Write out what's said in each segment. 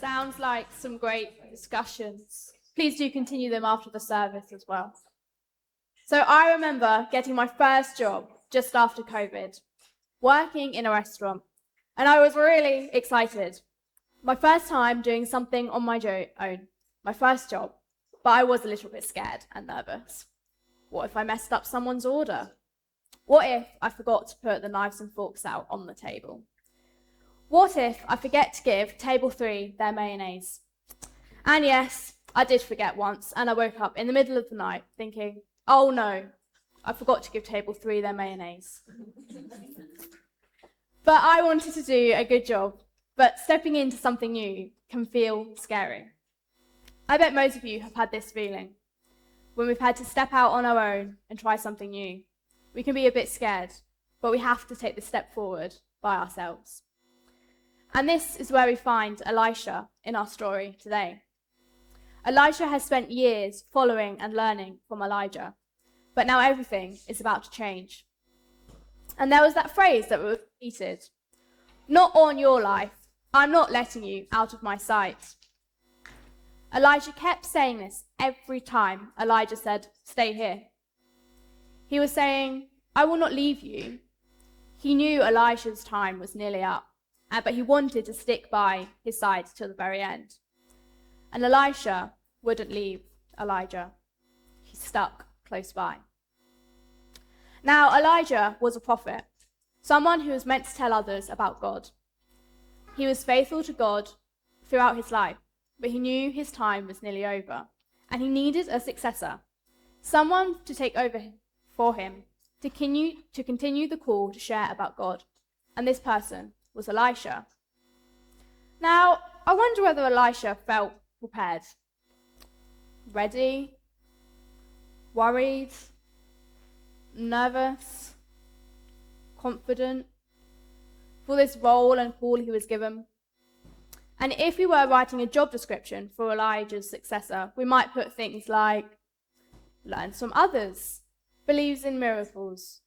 Sounds like some great discussions. Please do continue them after the service as well. So I remember getting my first job just after COVID, working in a restaurant, and I was really excited. My first time doing something on my own, my first job, but I was a little bit scared and nervous. What if I messed up someone's order? What if I forgot to put the knives and forks out on the table? What if I forget to give table 3 their mayonnaise? And yes, I did forget once, and I woke up in the middle of the night thinking, oh no, I forgot to give table 3 their mayonnaise. But I wanted to do a good job, but stepping into something new can feel scary. I bet most of you have had this feeling. When we've had to step out on our own and try something new, we can be a bit scared, but we have to take the step forward by ourselves. And this is where we find Elisha in our story today. Elisha has spent years following and learning from Elijah, but now everything is about to change. And there was that phrase that was repeated, not on your life, I'm not letting you out of my sight. Elijah kept saying this every time Elijah said, stay here. He was saying, I will not leave you. He knew Elisha's time was nearly up, but he wanted to stick by his side till the very end. And Elisha wouldn't leave Elijah. He stuck close by. Now, Elijah was a prophet, someone who was meant to tell others about God. He was faithful to God throughout his life, but he knew his time was nearly over, and he needed a successor, someone to take over for him, to continue the call to share about God. And this person was Elisha. Now, I wonder whether Elisha felt prepared, ready, worried, nervous, confident for this role and call he was given. And if we were writing a job description for Elijah's successor, we might put things like, learns from others, believes in miracles,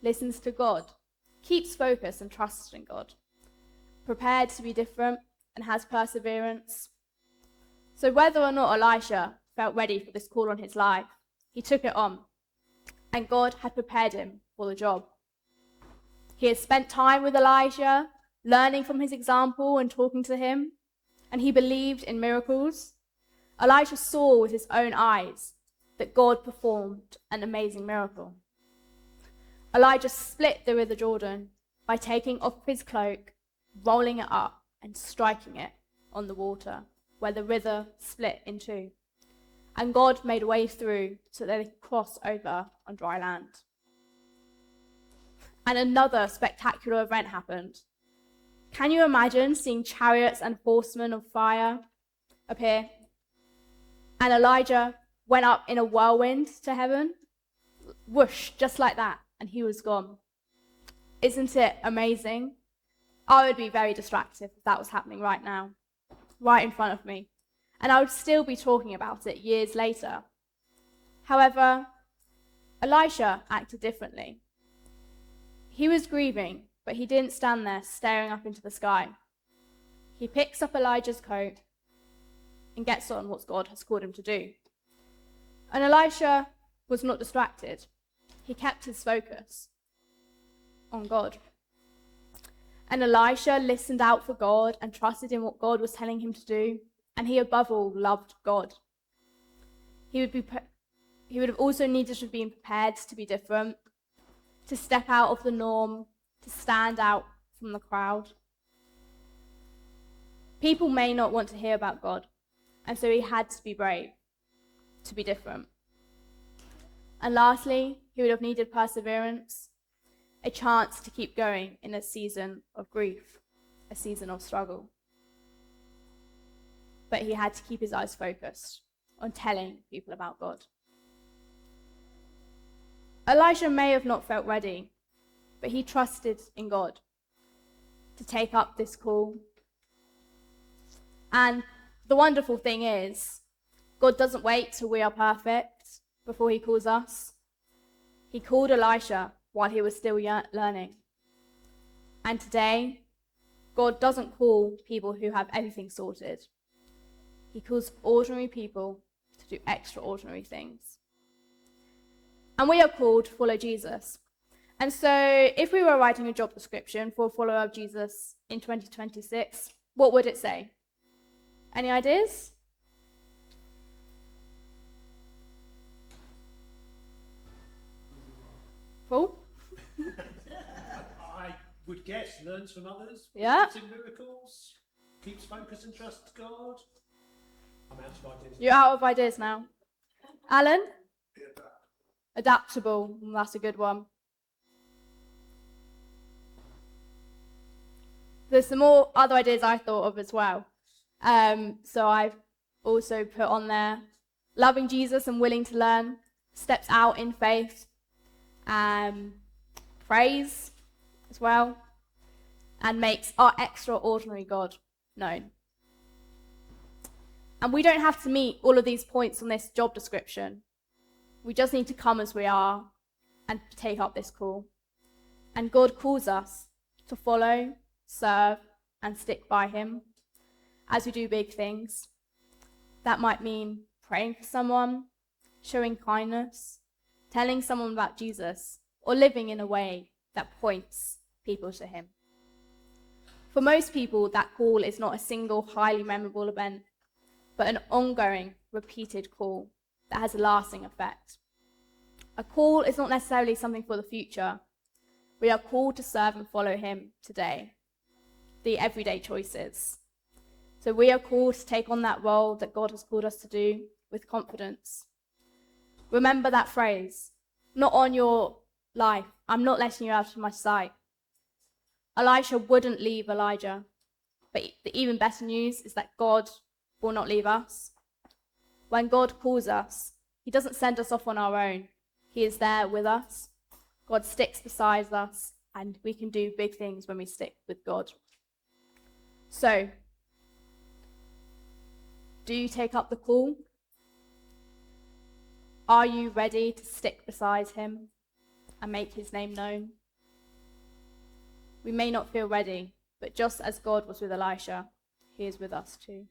listens to God, keeps focus and trusts in God, prepared to be different and has perseverance. So whether or not Elisha felt ready for this call on his life, he took it on, and God had prepared him for the job. He had spent time with Elijah, learning from his example and talking to him, and he believed in miracles. Elisha saw with his own eyes that God performed an amazing miracle. Elijah split the river Jordan by taking off his cloak, rolling it up, and striking it on the water, where the river split in two. And God made a way through so that they could cross over on dry land. And another spectacular event happened. Can you imagine seeing chariots and horsemen of fire appear? And Elijah went up in a whirlwind to heaven. Whoosh, just like that, and he was gone. Isn't it amazing? I would be very distracted if that was happening right now, right in front of me. And I would still be talking about it years later. However, Elisha acted differently. He was grieving, but he didn't stand there staring up into the sky. He picks up Elijah's coat and gets on what God has called him to do. And Elisha was not distracted. He kept his focus on God. And Elisha listened out for God and trusted in what God was telling him to do. And he, above all, loved God. He would have also needed to have been prepared to be different, to step out of the norm, to stand out from the crowd. People may not want to hear about God, and so he had to be brave, to be different. And lastly, he would have needed perseverance, a chance to keep going in a season of grief, a season of struggle. But he had to keep his eyes focused on telling people about God. Elisha may have not felt ready, but he trusted in God to take up this call. And the wonderful thing is, God doesn't wait till we are perfect before he calls us. He called Elisha while he was still learning. And today, God doesn't call people who have everything sorted. He calls ordinary people to do extraordinary things. And we are called to follow Jesus. And so if we were writing a job description for a follower of Jesus in 2026, what would it say? Any ideas? Paul? I would guess learns from others, Yeah. believes in miracles, keeps focus and trusts God. I'm out of ideas. You're out of ideas now. Alan? Adaptable. That's a good one. There's some more other ideas I thought of as well. So I've also put on there loving Jesus and willing to learn, steps out in faith, praise as well, and makes our extraordinary God known. And we don't have to meet all of these points on this job description. We just need to come as we are and take up this call. And God calls us to follow, serve, and stick by him as we do big things. That might mean praying for someone, showing kindness, telling someone about Jesus, or living in a way that points people to him. For most people, that call is not a single highly memorable event, but an ongoing, repeated call that has a lasting effect. A call is not necessarily something for the future. We are called to serve and follow him today, the everyday choices. So we are called to take on that role that God has called us to do with confidence. Remember that phrase, not on your life, I'm not letting you out of my sight. Elisha wouldn't leave Elijah, but the even better news is that God will not leave us. When God calls us, he doesn't send us off on our own. He is there with us. God sticks beside us, and we can do big things when we stick with God. So, do you take up the call? Are you ready to stick beside him and make his name known? We may not feel ready, but just as God was with Elisha, he is with us too.